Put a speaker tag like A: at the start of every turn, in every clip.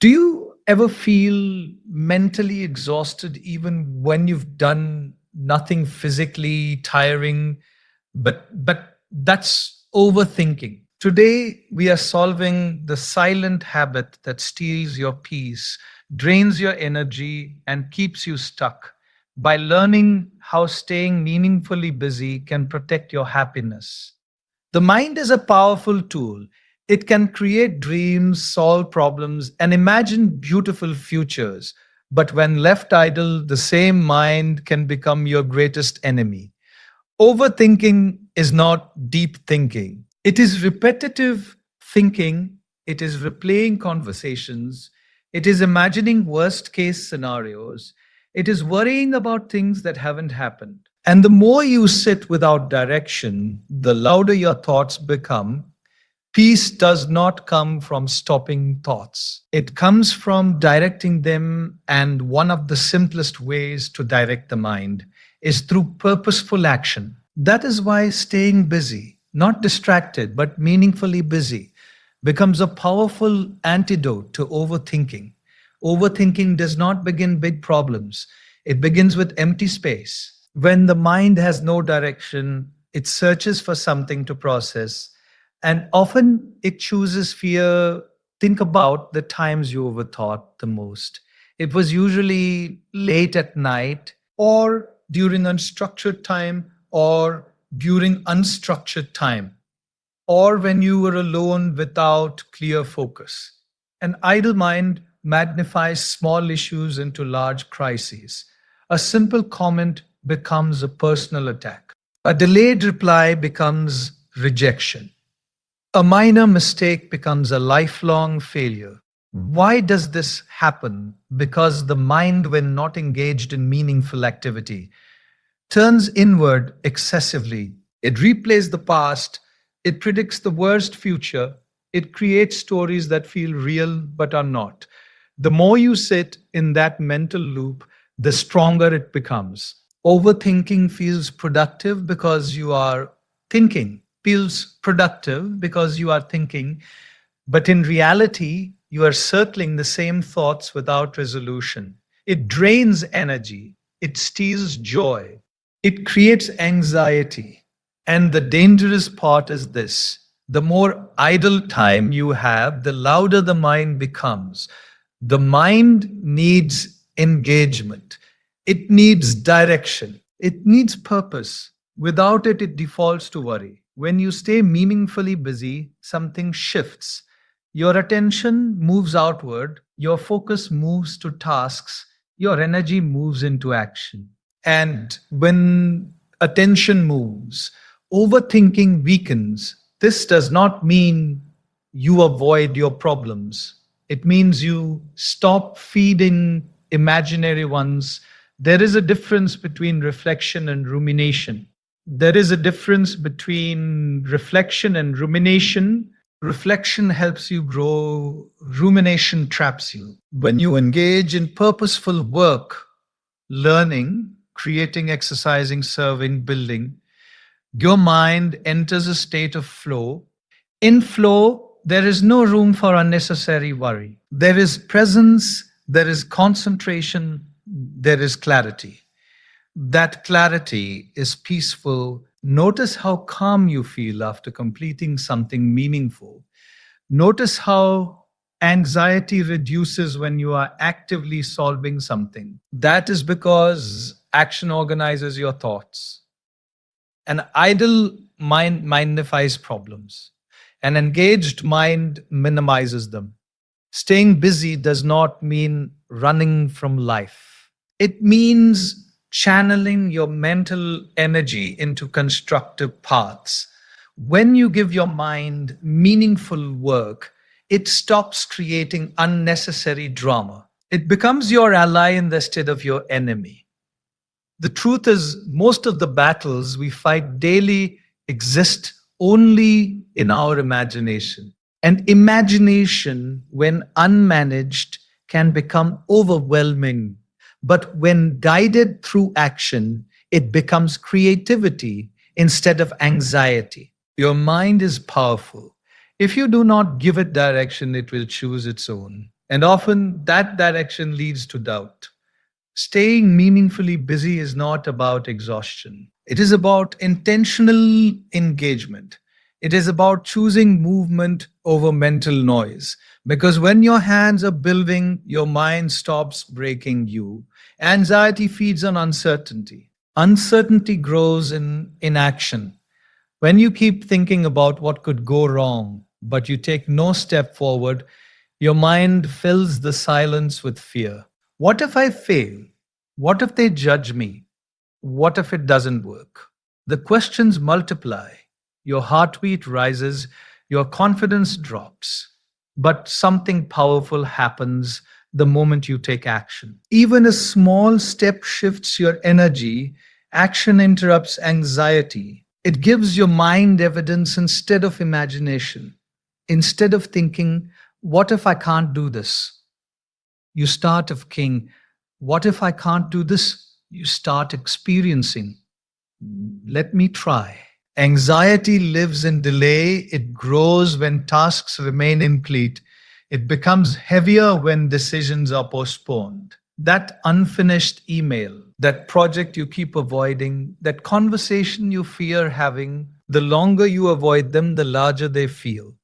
A: Do you ever feel mentally exhausted even when you've done nothing physically tiring? But that's overthinking. Today we are solving the silent habit that steals your peace, drains your energy, and keeps you stuck by learning how staying meaningfully busy can protect your happiness. The mind is a powerful tool. It can create dreams, solve problems, and imagine beautiful futures. But when left idle, the same mind can become your greatest enemy. Overthinking is not deep thinking, it is repetitive thinking, it is replaying conversations, it is imagining worst case scenarios, it is worrying about things that haven't happened. And the more you sit without direction, the louder your thoughts become. Peace does not come from stopping thoughts. It comes from directing them, and one of the simplest ways to direct the mind is through purposeful action. That is why staying busy, not distracted, but meaningfully busy, becomes a powerful antidote to overthinking. Overthinking does not begin big problems, it begins with empty space. When the mind has no direction, it searches for something to process, and often it chooses fear. Think about the times you overthought the most. It was usually late at night, or during unstructured time, or during unstructured time, or when you were alone without clear focus. An idle mind magnifies small issues into large crises. A simple comment becomes a personal attack. A delayed reply becomes rejection. A minor mistake becomes a lifelong failure. Why does this happen? Because the mind, when not engaged in meaningful activity, turns inward excessively. It replays the past, it predicts the worst future, it creates stories that feel real but are not. The more you sit in that mental loop, the stronger it becomes. Overthinking feels productive because you are thinking, feels productive because you are thinking, but in reality, you are circling the same thoughts without resolution. It drains energy, it steals joy, it creates anxiety. And the dangerous part is this: the more idle time you have, the louder the mind becomes. The mind needs engagement, it needs direction, it needs purpose. Without it, it defaults to worry. When you stay meaningfully busy, something shifts. Your attention moves outward, your focus moves to tasks, your energy moves into action. And when attention moves, overthinking weakens. This does not mean you avoid your problems, it means you stop feeding imaginary ones. There is a difference between reflection and rumination. There is a difference between reflection and rumination. Reflection helps you grow, rumination traps you. When you engage in purposeful work, learning, creating, exercising, serving, building, your mind enters a state of flow. In flow, there is no room for unnecessary worry. There is presence, there is concentration, there is clarity. That clarity is peaceful. Notice how calm you feel after completing something meaningful. Notice how anxiety reduces when you are actively solving something. That is because action organizes your thoughts. An idle mind magnifies problems. An engaged mind minimizes them. Staying busy does not mean running from life. It means channeling your mental energy into constructive paths. When you give your mind meaningful work, it stops creating unnecessary drama. It becomes your ally instead of your enemy. The truth is, most of the battles we fight daily exist only in our imagination. And imagination, when unmanaged, can become overwhelming. But when guided through action, it becomes creativity instead of anxiety. Your mind is powerful. If you do not give it direction, it will choose its own. And often that direction leads to doubt. Staying meaningfully busy is not about exhaustion. It is about intentional engagement. It is about choosing movement over mental noise. Because when your hands are building, your mind stops breaking you. Anxiety feeds on uncertainty. Uncertainty grows in inaction. When you keep thinking about what could go wrong, but you take no step forward, your mind fills the silence with fear. What if I fail? What if they judge me? What if it doesn't work? The questions multiply. Your heartbeat rises, your confidence drops. But something powerful happens the moment you take action. Even a small step shifts your energy. Action interrupts anxiety. It gives your mind evidence instead of imagination. Instead of thinking, what if I can't do this? You start of king. What if I can't do this? You start experiencing. Let me try. Anxiety lives in delay. It grows when tasks remain incomplete. It becomes heavier when decisions are postponed. That unfinished email, that project you keep avoiding, that conversation you fear having, the longer you avoid them, the larger they feel.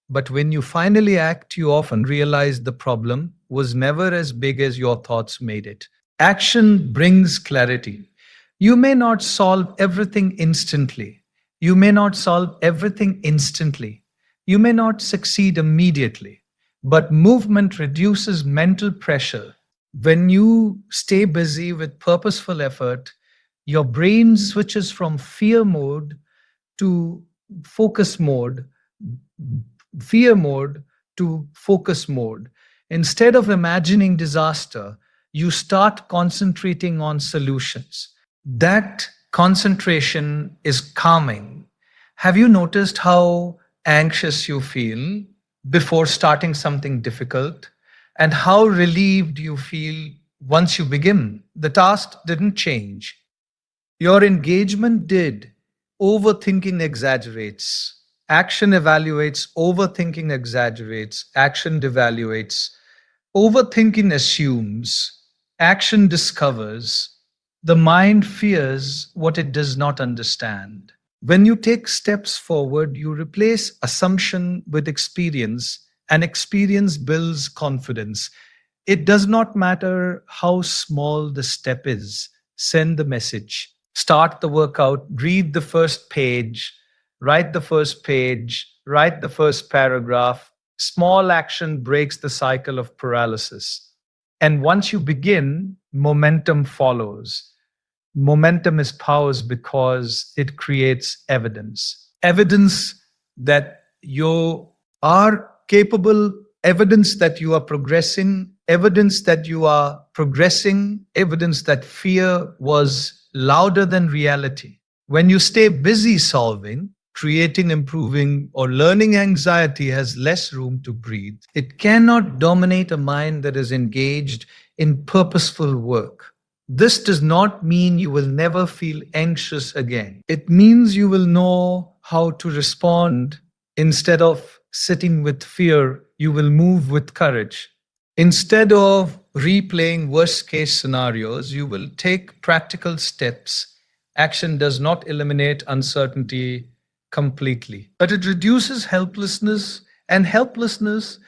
A: But when you finally act, you often realize the problem was never as big as your thoughts made it. Action brings clarity. You may not solve everything instantly. You may not solve everything instantly. You may not succeed immediately. But movement reduces mental pressure. When you stay busy with purposeful effort, your brain switches from fear mode to focus mode, fear mode to focus mode. Instead of imagining disaster, you start concentrating on solutions. That concentration is calming. Have you noticed how anxious you feel before starting something difficult and how relieved you feel once you begin? The task didn't change, your engagement did. Overthinking exaggerates. Action evaluates. Overthinking exaggerates. Action devaluates. Overthinking assumes. Action discovers. The mind fears what it does not understand. When you take steps forward, you replace assumption with experience, and experience builds confidence. It does not matter how small the step is, send the message. Start the workout, read the first page, write the first page, write the first paragraph. Small action breaks the cycle of paralysis. And once you begin, momentum follows. Momentum is powers because it creates evidence. Evidence that you are capable, evidence that you are progressing, evidence that you are progressing, evidence that fear was louder than reality. When you stay busy solving, creating, improving, or learning, anxiety has less room to breathe. It cannot dominate a mind that is engaged in purposeful work. This does not mean you will never feel anxious again. It means you will know how to respond. Instead of sitting with fear, you will move with courage. Instead of replaying worst case scenarios, you will take practical steps. Action does not eliminate uncertainty completely, but it reduces helplessness, and helplessness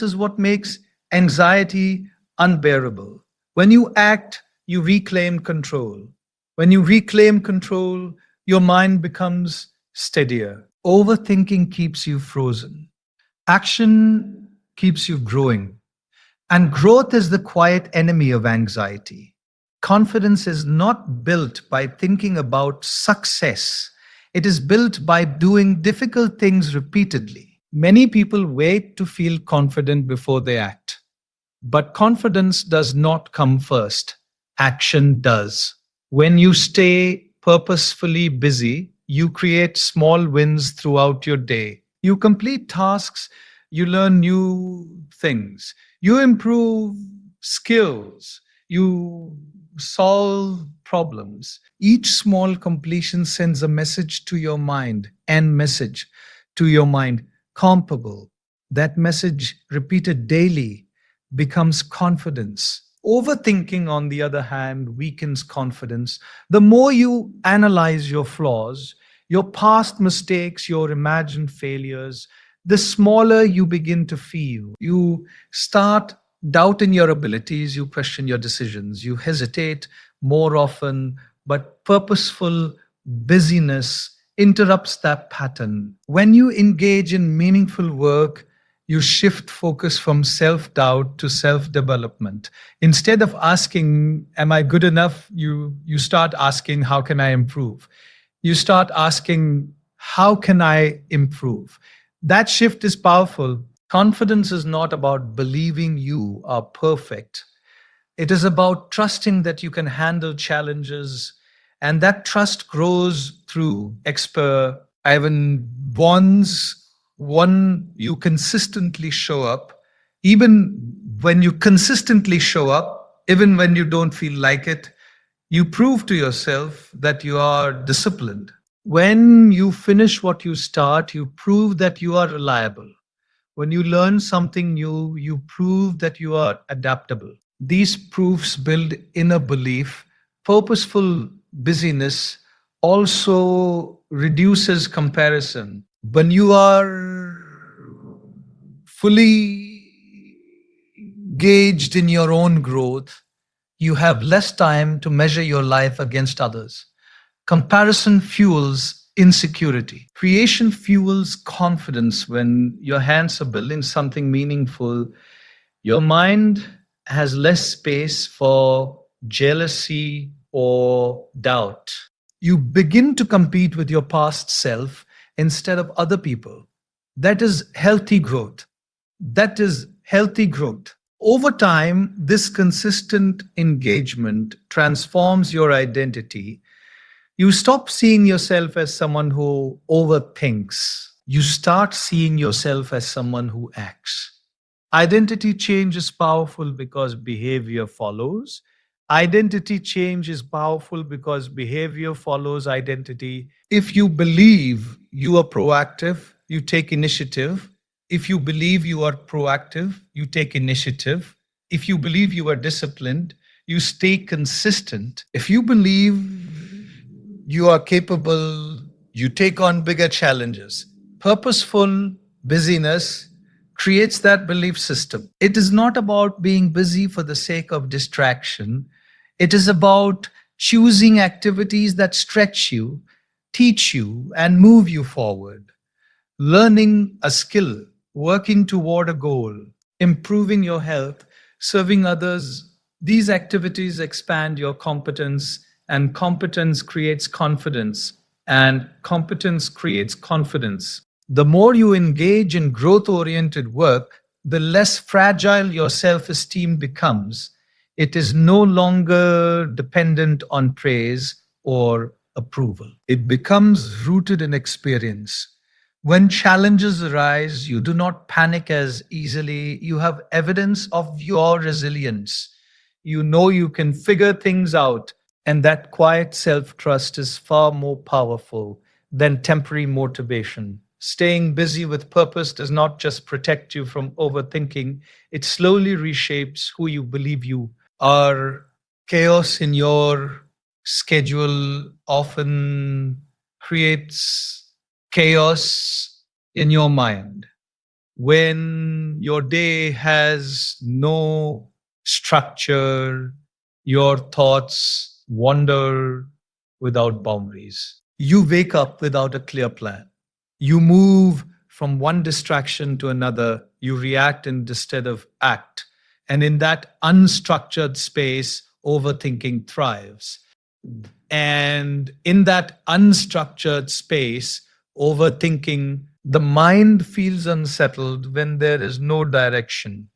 A: is what makes anxiety unbearable. When you act, you reclaim control. When you reclaim control, your mind becomes steadier. Overthinking keeps you frozen. Action keeps you growing. And growth is the quiet enemy of anxiety. Confidence is not built by thinking about success, it is built by doing difficult things repeatedly. Many people wait to feel confident before they act. But confidence does not come first, action does. When you stay purposefully busy, you create small wins throughout your day. You complete tasks, you learn new things, you improve skills, you solve problems. Each small completion sends a message to your mind, and message to your mind, comparable. That message, repeated daily, becomes confidence. Overthinking, on the other hand, weakens confidence. The more you analyze your flaws, your past mistakes, your imagined failures, the smaller you begin to feel. You start doubting your abilities, you question your decisions, you hesitate more often, but purposeful busyness interrupts that pattern. When you engage in meaningful work, you shift focus from self doubt to self development. Instead of asking, am I good enough? You start asking, how can I improve? You start asking, how can I improve? That shift is powerful. Confidence is not about believing you are perfect. It is about trusting that you can handle challenges, and that trust grows through expert Ivan bonds. One, you consistently show up, even when you consistently show up, even when you don't feel like it, you prove to yourself that you are disciplined. When you finish what you start, you prove that you are reliable. When you learn something new, you prove that you are adaptable. These proofs build inner belief. Purposeful busyness also reduces comparison. When you are fully gauged in your own growth, you have less time to measure your life against others. Comparison fuels insecurity. Creation fuels confidence. When your hands are building something meaningful, your mind has less space for jealousy or doubt. You begin to compete with your past self instead of other people. That is healthy growth. That is healthy growth. Over time, this consistent engagement transforms your identity. You stop seeing yourself as someone who overthinks. You start seeing yourself as someone who acts. Identity change is powerful because behavior follows. Identity change is powerful because behavior follows identity. If you believe you are proactive, you take initiative. If you believe you are proactive, you take initiative. If you believe you are disciplined, you stay consistent. If you believe you are capable, you take on bigger challenges. Purposeful busyness creates that belief system. It is not about being busy for the sake of distraction. It is about choosing activities that stretch you, teach you, and move you forward. Learning a skill, working toward a goal, improving your health, serving others. These activities expand your competence, and competence creates confidence, and competence creates confidence. The more you engage in growth oriented work, the less fragile your self esteem becomes. It is no longer dependent on praise or approval. It becomes rooted in experience. When challenges arise, you do not panic as easily. You have evidence of your resilience. You know you can figure things out, and that quiet self trust is far more powerful than temporary motivation. Staying busy with purpose does not just protect you from overthinking, it slowly reshapes who you believe you are. Chaos in your schedule often creates chaos in your mind. When your day has no structure, your thoughts wander without boundaries. You wake up without a clear plan. You move from one distraction to another. You react instead of act. And in that unstructured space, overthinking thrives. And in that unstructured space, overthinking, the mind feels unsettled when there is no direction.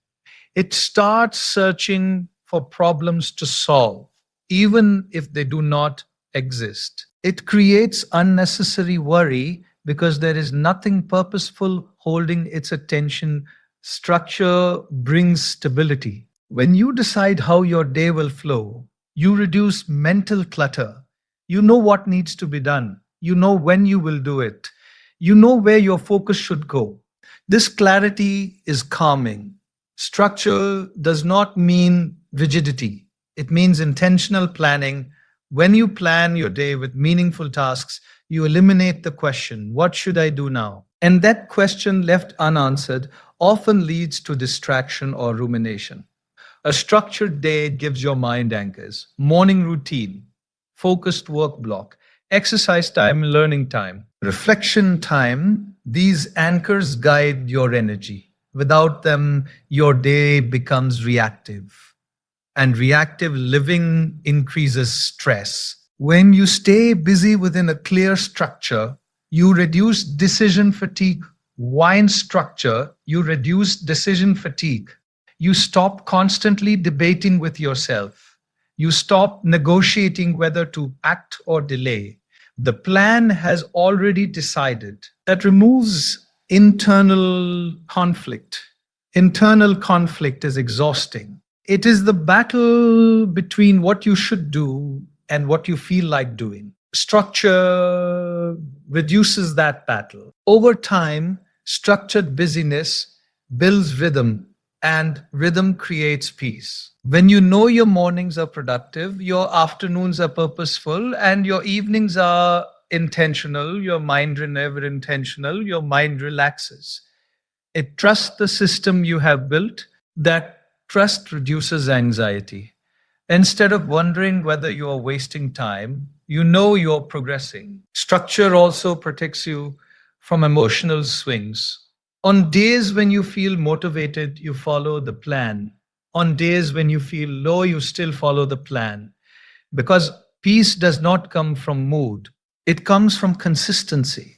A: It starts searching for problems to solve, even if they do not exist. It creates unnecessary worry because there is nothing purposeful holding its attention. Structure brings stability. When you decide how your day will flow, you reduce mental clutter. You know what needs to be done. You know when you will do it. You know where your focus should go. This clarity is calming. Structure does not mean rigidity, it means intentional planning. When you plan your day with meaningful tasks, you eliminate the question, what should I do now? And that question left unanswered often leads to distraction or rumination. A structured day gives your mind anchors, morning routine, focused work block, exercise time, learning time, reflection time. These anchors guide your energy. Without them, your day becomes reactive, and reactive living increases stress. When you stay busy within a clear structure, you reduce decision fatigue. Why in structure? You reduce decision fatigue. You stop constantly debating with yourself. You stop negotiating whether to act or delay. The plan has already decided. That removes internal conflict. Internal conflict is exhausting. It is the battle between what you should do and what you feel like doing. Structure reduces that battle. Over time, structured busyness builds rhythm, and rhythm creates peace. When you know your mornings are productive, your afternoons are purposeful, and your evenings are intentional, your mind never intentional, your mind relaxes. It trusts the system you have built. That trust reduces anxiety. Instead of wondering whether you are wasting time, you know you're progressing. Structure also protects you from emotional swings. On days when you feel motivated, you follow the plan. On days when you feel low, you still follow the plan. Because peace does not come from mood, it comes from consistency.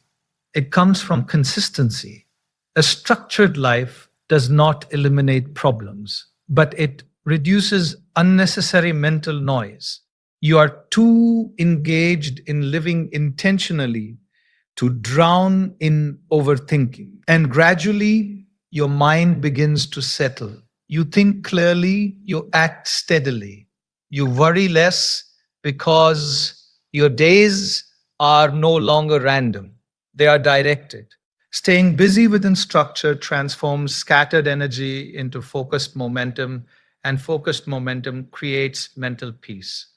A: It comes from consistency. A structured life does not eliminate problems, but it reduces unnecessary mental noise. You are too engaged in living intentionally to drown in overthinking. And gradually, your mind begins to settle. You think clearly, you act steadily, you worry less because your days are no longer random, they are directed. Staying busy within structure transforms scattered energy into focused momentum, and focused momentum creates mental peace.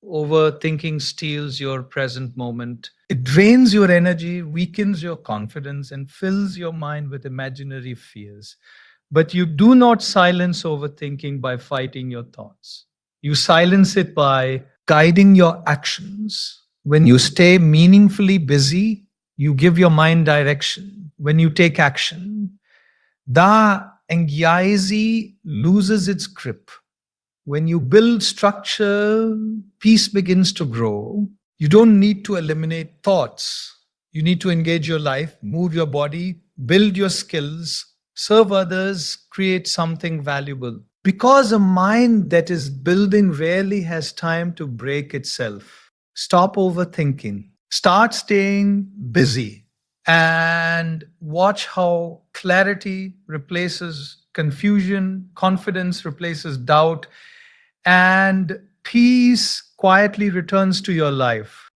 A: Overthinking steals your present moment. It drains your energy, weakens your confidence, and fills your mind with imaginary fears. But you do not silence overthinking by fighting your thoughts. You silence it by guiding your actions. When you stay meaningfully busy, you give your mind direction. When you take action, the anxiety loses its grip. When you build structure, peace begins to grow. You don't need to eliminate thoughts. You need to engage your life, move your body, build your skills, serve others, create something valuable. Because a mind that is building rarely has time to break itself. Stop overthinking. Start staying busy and watch how clarity replaces confusion, confidence replaces doubt, and peace quietly returns to your life.